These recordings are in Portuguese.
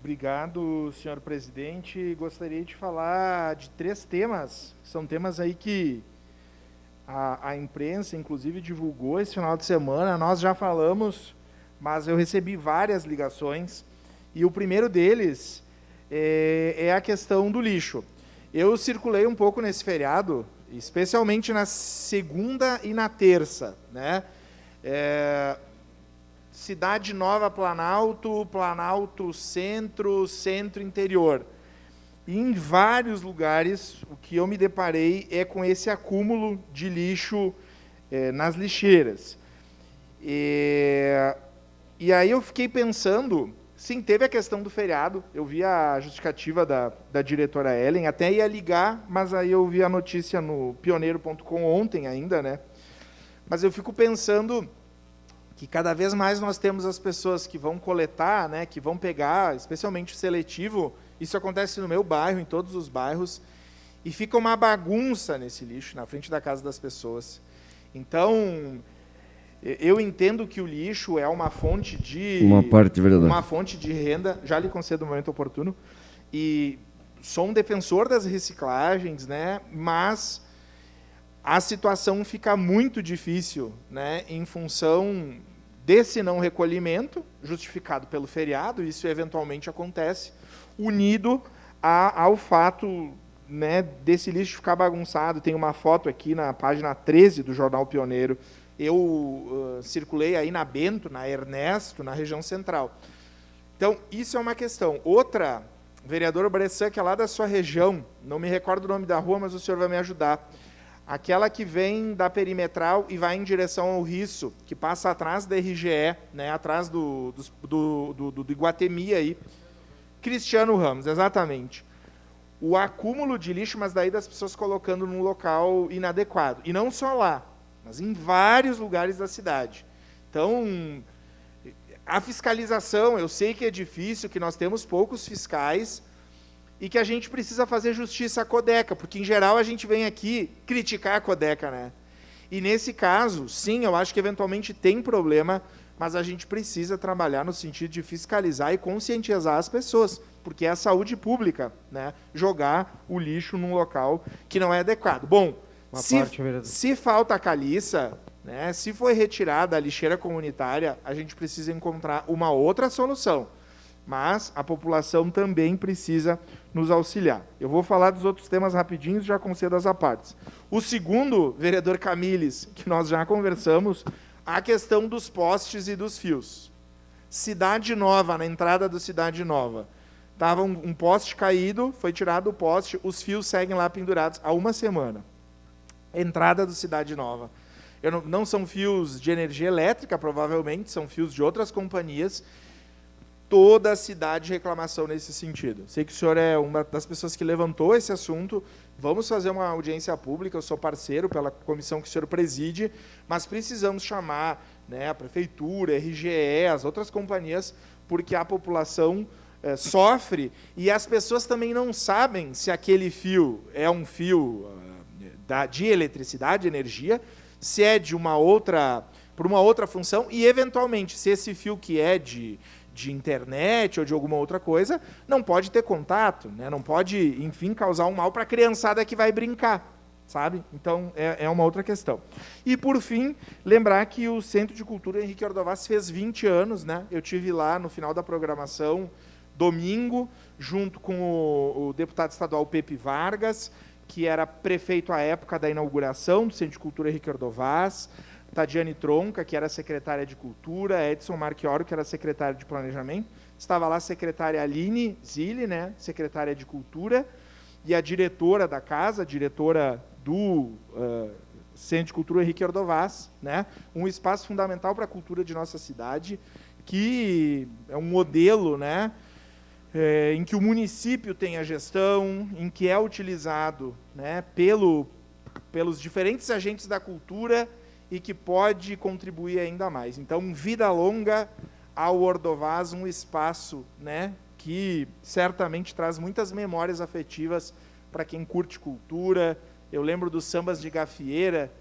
Obrigado, senhor presidente. Gostaria de falar de 3 temas. São temas aí que a imprensa, inclusive, divulgou esse final de semana. Nós já falamos, mas eu recebi várias ligações. E o primeiro deles é a questão do lixo. Eu circulei um pouco nesse feriado, especialmente na segunda e na terça, né? Cidade Nova Planalto, Planalto Centro, Centro Interior. E em vários lugares, o que eu me deparei é com esse acúmulo de lixo nas lixeiras. E aí eu fiquei pensando, sim, teve a questão do feriado, eu vi a justificativa da diretora Ellen, até ia ligar, mas aí eu vi a notícia no pioneiro.com ontem ainda, né? Mas eu fico pensando que cada vez mais nós temos as pessoas que vão coletar, né, que vão pegar, especialmente o seletivo. Isso acontece no meu bairro, em todos os bairros, e fica uma bagunça nesse lixo, na frente da casa das pessoas. Então, eu entendo que o lixo é uma fonte uma fonte de renda, já lhe concedo o momento oportuno, e sou um defensor das reciclagens, né, mas a situação fica muito difícil, né, em função desse não recolhimento, justificado pelo feriado, isso eventualmente acontece, unido ao fato, né, desse lixo ficar bagunçado. Tem uma foto aqui na página 13 do Jornal Pioneiro. Eu circulei aí na Bento, na Ernesto, na região central. Então, isso é uma questão. Outra, vereador Bressan, que é lá da sua região, não me recordo o nome da rua, mas o senhor vai me ajudar. Aquela que vem da Perimetral e vai em direção ao Risso, que passa atrás da RGE, né, atrás do Iguatemi aí. Cristiano Ramos, exatamente. O acúmulo de lixo, mas daí das pessoas colocando num local inadequado. E não só lá, mas em vários lugares da cidade. Então, a fiscalização, eu sei que é difícil, que nós temos poucos fiscais, e que a gente precisa fazer justiça à Codeca, porque, em geral, a gente vem aqui criticar a Codeca, né? E, nesse caso, sim, eu acho que, eventualmente, tem problema, mas a gente precisa trabalhar no sentido de fiscalizar e conscientizar as pessoas, porque é a saúde pública, né? Jogar o lixo num local que não é adequado. Bom, se falta a caliça, né, se foi retirada a lixeira comunitária, a gente precisa encontrar uma outra solução. Mas a população também precisa nos auxiliar. Eu vou falar dos outros temas rapidinho, já concedo as apartes. O segundo, vereador Camilles, que nós já conversamos, a questão dos postes e dos fios. Cidade Nova, na entrada do Cidade Nova, estava um poste caído, foi tirado o poste, os fios seguem lá pendurados há uma semana. Entrada do Cidade Nova. Não são fios de energia elétrica, provavelmente, são fios de outras companhias. Toda a cidade reclamação nesse sentido. Sei que o senhor é uma das pessoas que levantou esse assunto. Vamos fazer uma audiência pública, eu sou parceiro pela comissão que o senhor preside, mas precisamos chamar, né, a prefeitura, a RGE, as outras companhias, porque a população sofre e as pessoas também não sabem se aquele fio é um fio de eletricidade, energia, se é de por uma outra função e, eventualmente, se esse fio que é de internet ou de alguma outra coisa, não pode ter contato, né? Não pode, enfim, causar um mal para a criançada que vai brincar, sabe? Então, é uma outra questão. E, por fim, lembrar que o Centro de Cultura Henrique Ordovás fez 20 anos, né? Eu tive lá no final da programação, domingo, junto com o deputado estadual Pepe Vargas, que era prefeito à época da inauguração do Centro de Cultura Henrique Ordovás, Tadiane Tronca, que era secretária de Cultura, Edson Marchioro, que era secretário de Planejamento, estava lá a secretária Aline Zilli, né, secretária de Cultura, e a diretora da casa, a diretora do Centro de Cultura Henrique Ordovás, né, um espaço fundamental para a cultura de nossa cidade, que é um modelo, né, em que o município tem a gestão, em que é utilizado, né, pelos diferentes agentes da cultura e que pode contribuir ainda mais. Então, vida longa ao Ordovás, um espaço, né, que certamente traz muitas memórias afetivas para quem curte cultura. Eu lembro dos sambas de gafieira,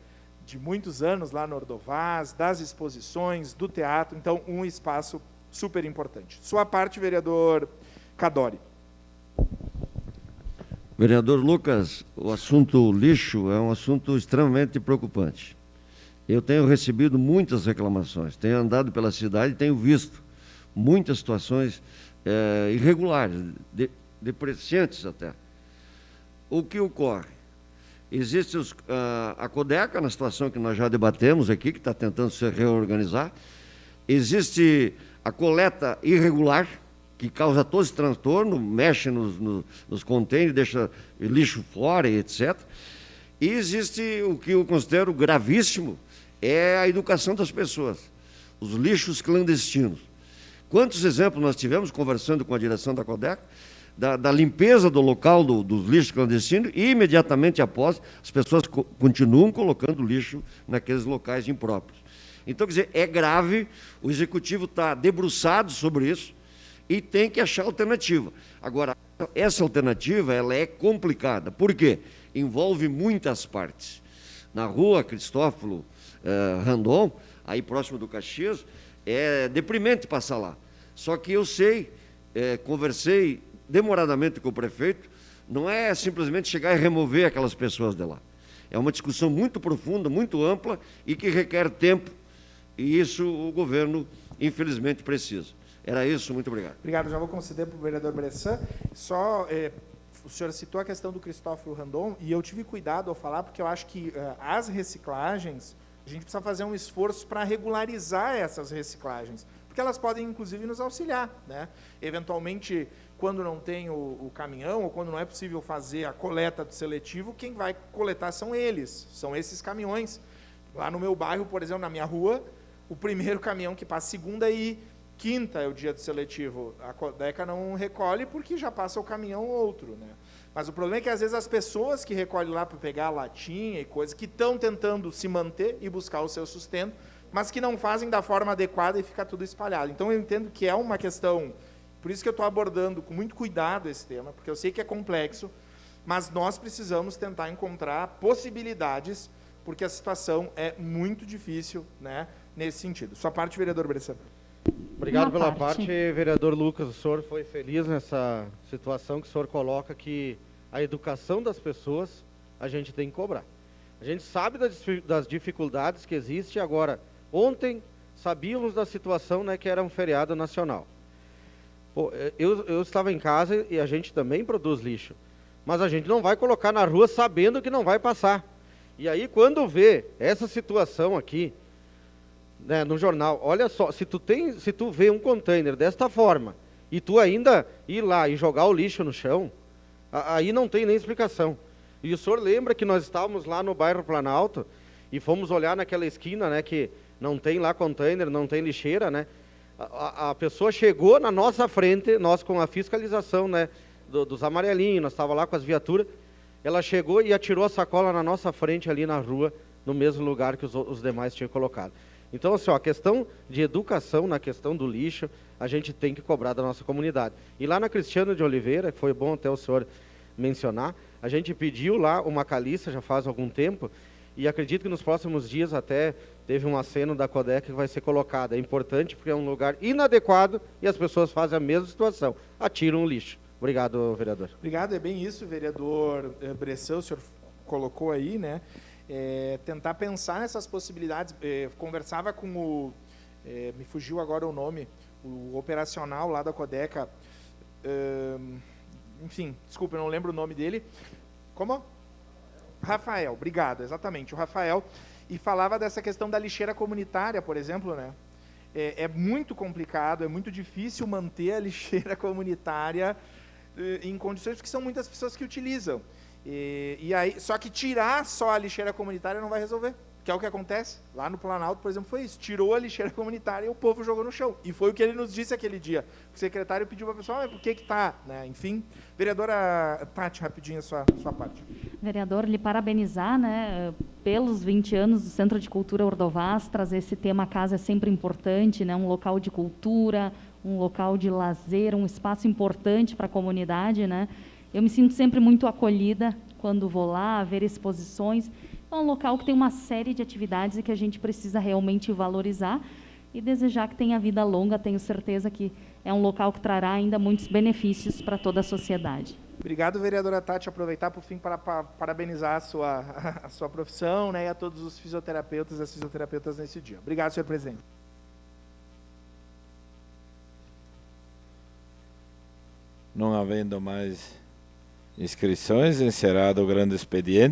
de muitos anos lá no Ordovás, das exposições, do teatro. Então, um espaço super importante. Sua parte, vereador Cadore. Vereador Lucas, o assunto lixo é um assunto extremamente preocupante. Eu tenho recebido muitas reclamações, tenho andado pela cidade e tenho visto muitas situações irregulares, depreciantes até. O que ocorre? Existe a Codeca, na situação que nós já debatemos aqui, que está tentando se reorganizar. Existe a coleta irregular, que causa todo esse transtorno, mexe nos contêineres, deixa lixo fora e etc. E existe o que eu considero gravíssimo, é a educação das pessoas, os lixos clandestinos. Quantos exemplos nós tivemos, conversando com a direção da Codeca, da limpeza do local dos lixos clandestinos, e imediatamente após as pessoas continuam colocando lixo naqueles locais impróprios. Então, quer dizer, é grave, o Executivo está debruçado sobre isso e tem que achar alternativa. Agora, essa alternativa ela é complicada. Por quê? Envolve muitas partes. Na rua Cristófilo Randon, aí próximo do Caxias, é deprimente passar lá. Só que eu sei, conversei demoradamente com o prefeito, não é simplesmente chegar e remover aquelas pessoas de lá. É uma discussão muito profunda, muito ampla e que requer tempo, e isso o governo, infelizmente, precisa. Era isso, muito obrigado. Obrigado, já vou conceder para o vereador Bressan. Só, o senhor citou a questão do Cristófilo Randon, e eu tive cuidado ao falar, porque eu acho que as reciclagens, a gente precisa fazer um esforço para regularizar essas reciclagens, porque elas podem, inclusive, nos auxiliar, né? Eventualmente, quando não tem o caminhão, ou quando não é possível fazer a coleta do seletivo, quem vai coletar são eles, são esses caminhões. Lá no meu bairro, por exemplo, na minha rua, o primeiro caminhão que passa segunda e quinta é o dia do seletivo. A Codeca não recolhe porque já passa o caminhão outro, né? Mas o problema é que, às vezes, as pessoas que recolhem lá para pegar a latinha e coisas, que estão tentando se manter e buscar o seu sustento, mas que não fazem da forma adequada e fica tudo espalhado. Então, eu entendo que é uma questão, por isso que eu estou abordando com muito cuidado esse tema, porque eu sei que é complexo, mas nós precisamos tentar encontrar possibilidades, porque a situação é muito difícil, né, nesse sentido. Sua parte, vereador Bressan. Obrigado pela parte, vereador Lucas. O senhor foi feliz nessa situação que o senhor coloca, que a educação das pessoas a gente tem que cobrar. A gente sabe das dificuldades que existem. Agora, ontem sabíamos da situação, né, que era um feriado nacional. Pô, eu estava em casa e a gente também produz lixo, mas a gente não vai colocar na rua sabendo que não vai passar. E aí, quando vê essa situação aqui, né, no jornal, olha só, se tu vê um container desta forma e tu ainda ir lá e jogar o lixo no chão, aí não tem nem explicação. E o senhor lembra que nós estávamos lá no bairro Planalto e fomos olhar naquela esquina, né, que não tem lá container, não tem lixeira, né? A pessoa chegou na nossa frente, nós com a fiscalização, né, dos amarelinhos, nós estávamos lá com as viaturas, ela chegou e atirou a sacola na nossa frente ali na rua, no mesmo lugar que os demais tinham colocado. Então, assim, ó, a questão de educação na questão do lixo, a gente tem que cobrar da nossa comunidade. E lá na Cristiano de Oliveira, que foi bom até o senhor mencionar, a gente pediu lá uma caliça já faz algum tempo, e acredito que nos próximos dias até teve um aceno da Codeca que vai ser colocado. É importante porque é um lugar inadequado e as pessoas fazem a mesma situação, atiram o lixo. Obrigado, vereador. Obrigado, é bem isso, vereador Bressan, o senhor colocou aí, né? Tentar pensar nessas possibilidades. Conversava com o, me fugiu agora o nome, o operacional lá da Codeca, enfim, desculpa, eu não lembro o nome dele. Como? Rafael, obrigado, exatamente, o Rafael, e falava dessa questão da lixeira comunitária, por exemplo, né? É muito complicado, é muito difícil manter a lixeira comunitária em condições, porque são muitas pessoas que utilizam. E aí, só que tirar só a lixeira comunitária não vai resolver, que é o que acontece. Lá no Planalto, por exemplo, foi isso. Tirou a lixeira comunitária e o povo jogou no chão. E foi o que ele nos disse aquele dia. O secretário pediu para a pessoa, mas por que está? Né? Enfim, vereadora Tati, rapidinho a sua parte. Vereador, lhe parabenizar, né, pelos 20 anos do Centro de Cultura Ordovás. Trazer esse tema à casa é sempre importante, né, um local de cultura, um local de lazer, um espaço importante para a comunidade, né? Eu me sinto sempre muito acolhida quando vou lá ver exposições. É um local que tem uma série de atividades e que a gente precisa realmente valorizar. e desejar que tenha vida longa. Tenho certeza que é um local que trará ainda muitos benefícios para toda a sociedade. Obrigado, vereadora Tati. Aproveitar, por fim, para parabenizar a sua profissão, né, e a todos os fisioterapeutas e as fisioterapeutas nesse dia. Obrigado, senhor presidente. Não havendo mais inscrições, encerrado o grande expediente.